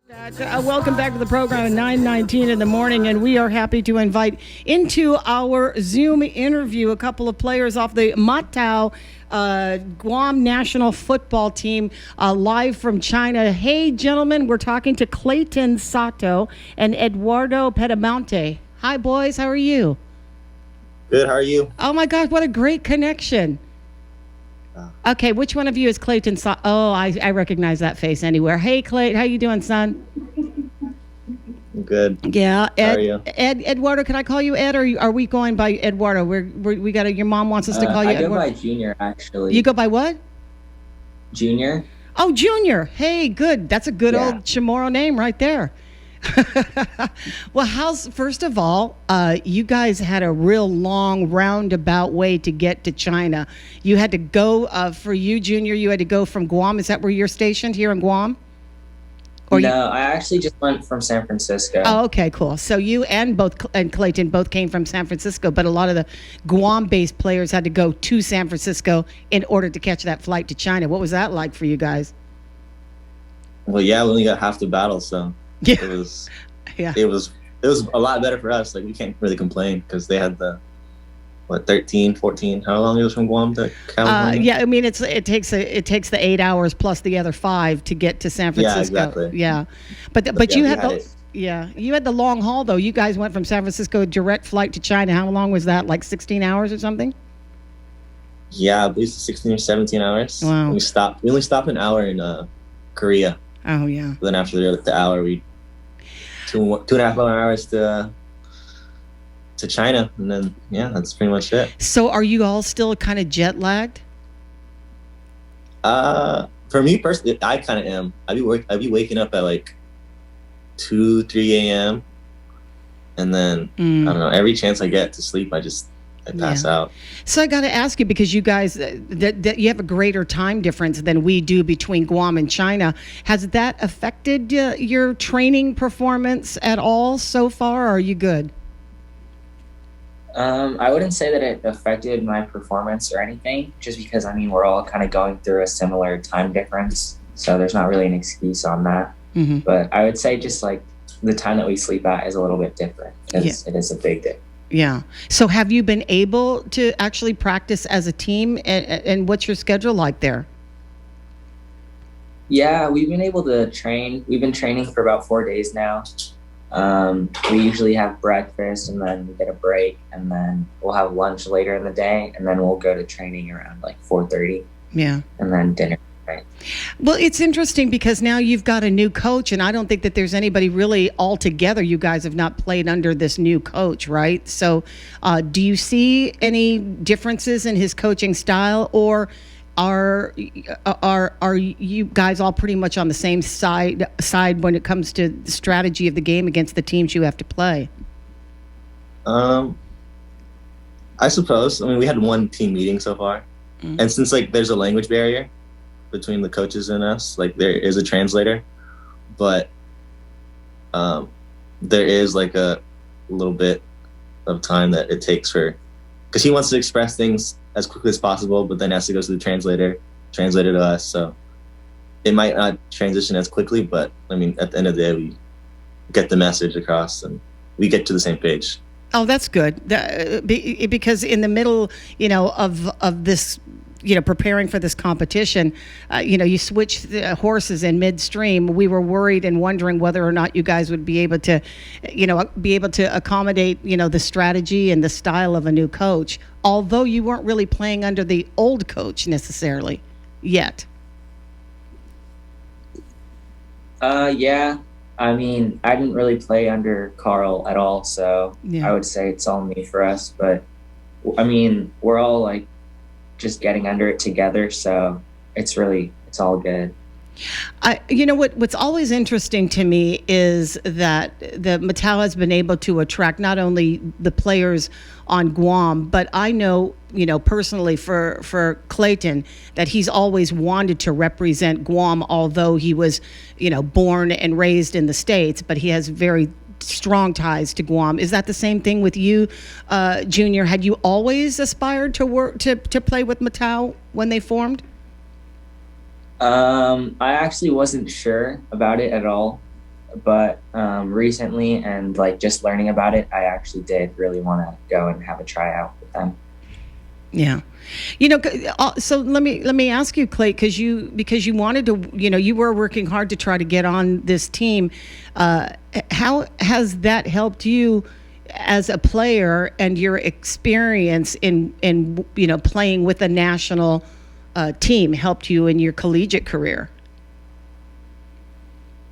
Welcome back to the program at 9:19 in the morning, and we are happy to invite into our Zoom interview a couple of players off the Matao Guam National Football Team live from China. Hey, gentlemen, we're talking to Clayton Sato and Eduardo Pedemonte. Hi, boys. How are you? Good. How are you? Oh, my gosh, what a great connection. Okay, which one of you is Clayton Sato? Oh, I recognize that face anywhere. Hey, Clay, how you doing, son? Good. Yeah, Ed, how are you? Eduardo, can I call you Ed, or are we going by Eduardo? We got your mom wants us to call you Eduardo. I go by Junior, actually. You go by what? Junior. Oh, Junior. Hey, good. That's a good old Chamorro name right there. Well, first of all, you guys had a real long roundabout way to get to China. You had to go, for you, Junior, you had to go from Guam. Is that where you're stationed, here in Guam? No, I actually just went from San Francisco. Oh, okay, cool. So you and Clayton both came from San Francisco, but a lot of the Guam-based players had to go to San Francisco in order to catch that flight to China. What was that like for you guys? Well, yeah, we only got half the battle, so yeah. it was a lot better for us. Like, we can't really complain because they had the 13, 14. How long it was from Guam to California? Yeah, I mean it takes the 8 hours plus the other 5 to get to San Francisco. Yeah, exactly. Yeah, but you had you had the long haul though. You guys went from San Francisco direct flight to China. How long was that? Like 16 hours or something? Yeah, at least 16 or 17 hours. Wow. We only stopped an hour in Korea. Oh yeah. Then after the hour, we 2.5 hours to China, and then that's pretty much it. So are you all still kind of jet lagged? For me personally, I kind of am. I'd be waking up at like 2, 3 a.m. and then I don't know, every chance I get to sleep, I pass out. So I got to ask you, because you guys that you have a greater time difference than we do between Guam and China. Has that affected your training performance at all so far, or are you good? I wouldn't say that it affected my performance or anything, just because, we're all kind of going through a similar time difference. So there's not really an excuse on that. Mm-hmm. But I would say just like the time that we sleep at is a little bit different, because it is a big day. Yeah. So have you been able to actually practice as a team, and what's your schedule like there? Yeah, we've been able to train. We've been training for about 4 days now. We usually have breakfast, and then we get a break, and then we'll have lunch later in the day, and then we'll go to training around like 4:30. Yeah. And then dinner. Right. Well, it's interesting because now you've got a new coach, and I don't think that there's anybody really all together. You guys have not played under this new coach, right? So do you see any differences in his coaching style, or are you guys all pretty much on the same side when it comes to the strategy of the game against the teams you have to play? I suppose. We had one team meeting so far, and since there's a language barrier between the coaches and us, there is a translator, but there is a little bit of time that it takes because he wants to express things as quickly as possible, but then has to go to the translator to us. So it might not transition as quickly, but at the end of the day, we get the message across and we get to the same page. Oh, that's good. Because in the middle, of this, preparing for this competition, you switch horses in midstream. We were worried and wondering whether or not you guys would be able to, accommodate, the strategy and the style of a new coach, although you weren't really playing under the old coach necessarily yet. Yeah. I didn't really play under Carl at all, so I would say it's all new for us. But, we're all, just getting under it together, so it's all good. What's always interesting to me is that the Matao has been able to attract not only the players on Guam, but I know, personally for Clayton, that he's always wanted to represent Guam, although he was, born and raised in the States, but he has very strong ties to Guam. Is that the same thing with you, Junior? Had you always aspired to play with Matao when they formed? I actually wasn't sure about it at all. but recently and like just learning about it, I actually did really want to go and have a tryout with them. Yeah. So let me ask you, Clay, because you wanted to, you were working hard to try to get on this team. How has that helped you as a player and your experience in playing with a national team helped you in your collegiate career?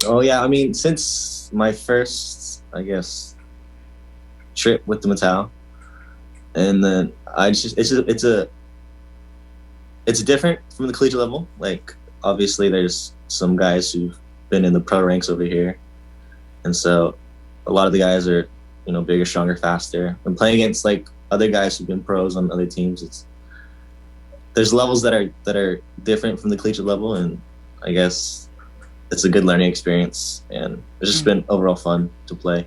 Oh yeah, I mean, since my first, I guess, trip with the Matao, and then it's different from the collegiate level. Like, obviously, there's some guys who've been in the pro ranks over here, and so a lot of the guys are, bigger, stronger, faster. And playing against like other guys who've been pros on other teams, there's levels that are different from the collegiate level, and I guess it's a good learning experience, and it's just been overall fun to play.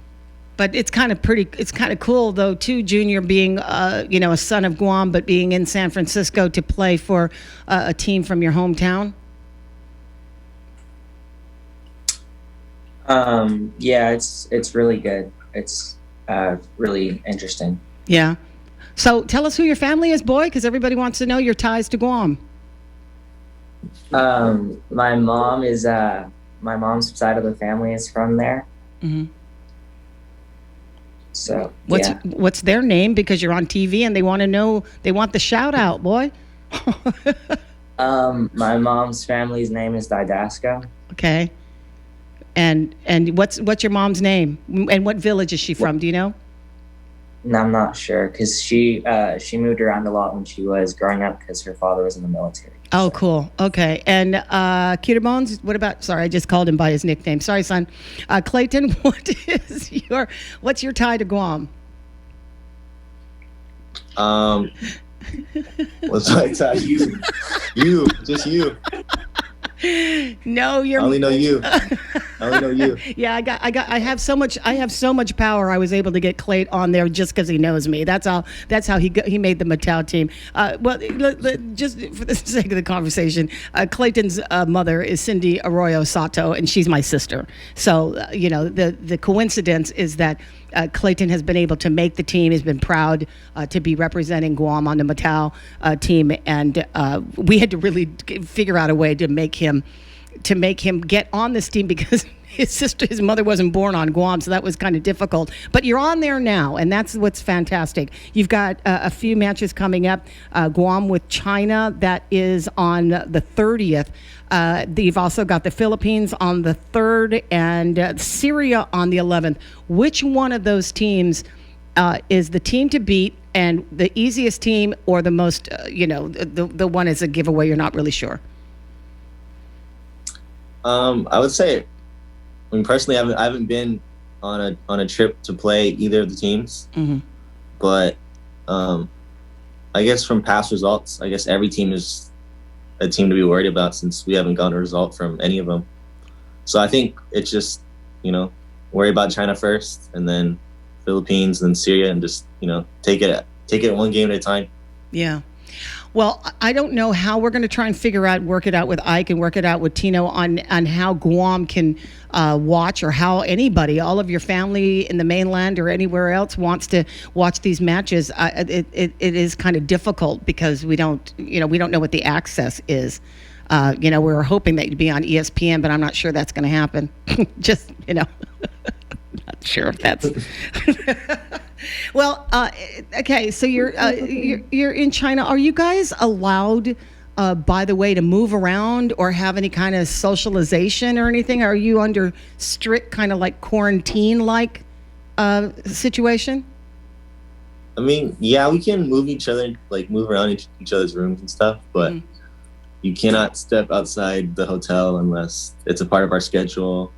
But it's kind of cool though too, Junior, being a son of Guam, but being in San Francisco to play for a team from your hometown. Yeah, it's really good. It's really interesting. Yeah. So tell us who your family is, boy, because everybody wants to know your ties to Guam. My mom's side of the family is from there. Mm-hmm. So what's their name? Because you're on TV and they want to know. They want the shout out, boy. My mom's family's name is Didasco. Okay. And what's your mom's name? And what village is she from? Do you know? No, I'm not sure because she moved around a lot when she was growing up because her father was in the military. Oh, cool. Okay. And Cuter Bones, what about? Sorry, I just called him by his nickname. Sorry, son. Clayton, what's your tie to Guam? What's my tie? You, just you. No, you're. I only know you. Yeah, I have so much power. I was able to get Clayton on there just because he knows me. That's how he made the Matao team. Well, just for the sake of the conversation, Clayton's mother is Patti Arroyo Sato, and she's my sister. So the coincidence is that Clayton has been able to make the team. He's been proud to be representing Guam on the Matao team, and we had to really figure out a way to make him get on this team because his mother wasn't born on Guam, so that was kind of difficult. But you're on there now, and that's what's fantastic. You've got a few matches coming up. Guam with China, that is on the 30th. You've also got the Philippines on the 3rd and Syria on the 11th. Which one of those teams is the team to beat and the easiest team, or the most, the one is a giveaway you're not really sure? I would say, personally, I haven't been on a trip to play either of the teams, mm-hmm. but I guess from past results, I guess every team is a team to be worried about since we haven't gotten a result from any of them. So I think it's just worry about China first, and then Philippines, then Syria, and just take it one game at a time. Yeah. Well, I don't know how we're going to try and work it out with Ike and work it out with Tino on how Guam can watch, or how anybody, all of your family in the mainland or anywhere else, wants to watch these matches. It is kind of difficult because we don't know what the access is. We were hoping that you'd be on ESPN, but I'm not sure that's going to happen. Just, not sure if that's. Well, okay. So you're in China. Are you guys allowed, by the way, to move around or have any kind of socialization or anything? Are you under strict kind of like quarantine-like situation? I mean, yeah, we can move around each other's rooms and stuff, but you cannot step outside the hotel unless it's a part of our schedule.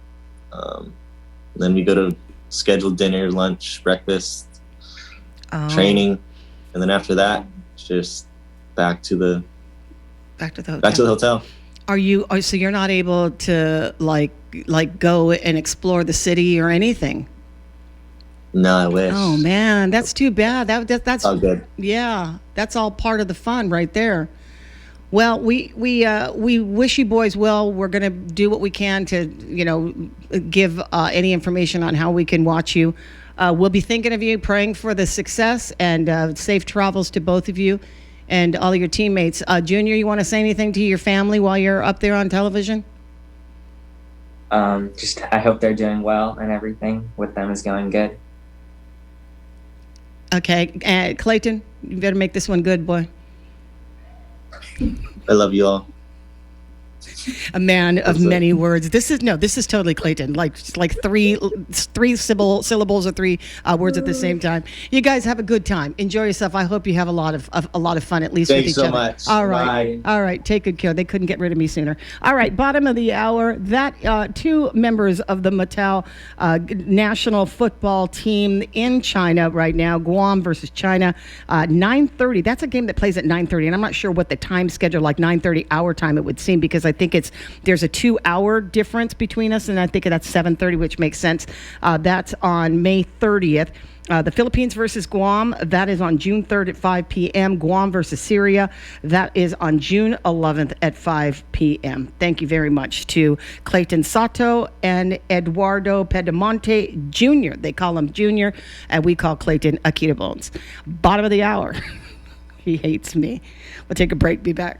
Then we go to scheduled dinner, lunch, breakfast, training, and then after that, it's just back to the hotel. So you're not able to like go and explore the city or anything? No, I wish. Oh man, that's too bad. That's all good. Yeah, that's all part of the fun right there. Well, we wish you boys well. We're going to do what we can to, give any information on how we can watch you. We'll be thinking of you, praying for the success and safe travels to both of you and all of your teammates. Junior, you want to say anything to your family while you're up there on television? Just I hope they're doing well and everything with them is going good. Okay, Clayton, you better make this one good, boy. I love you all. A man of many words. This is totally Clayton. Like three syllables or three words at the same time. You guys have a good time. Enjoy yourself. I hope you have a lot of fun, at least with each other. Thanks so much. All right. Bye. All right. Take good care. They couldn't get rid of me sooner. All right. Bottom of the hour. That two members of the Matao national football team in China right now. Guam versus China. 9:30. That's a game that plays at 9:30, and I'm not sure what the time schedule, like 9:30 our time, it would seem, because I think there's a 2-hour difference between us, and I think that's 7:30, which makes sense. That's on May 30th. The Philippines versus Guam, that is on June 3rd at 5 p.m. Guam versus Syria, that is on June 11th at 5 p.m. Thank you very much to Clayton Sato and Eduardo Pedemonte Jr. They call him Junior, and we call Clayton Akita Bones. Bottom of the hour. He hates me. We'll take a break. Be back.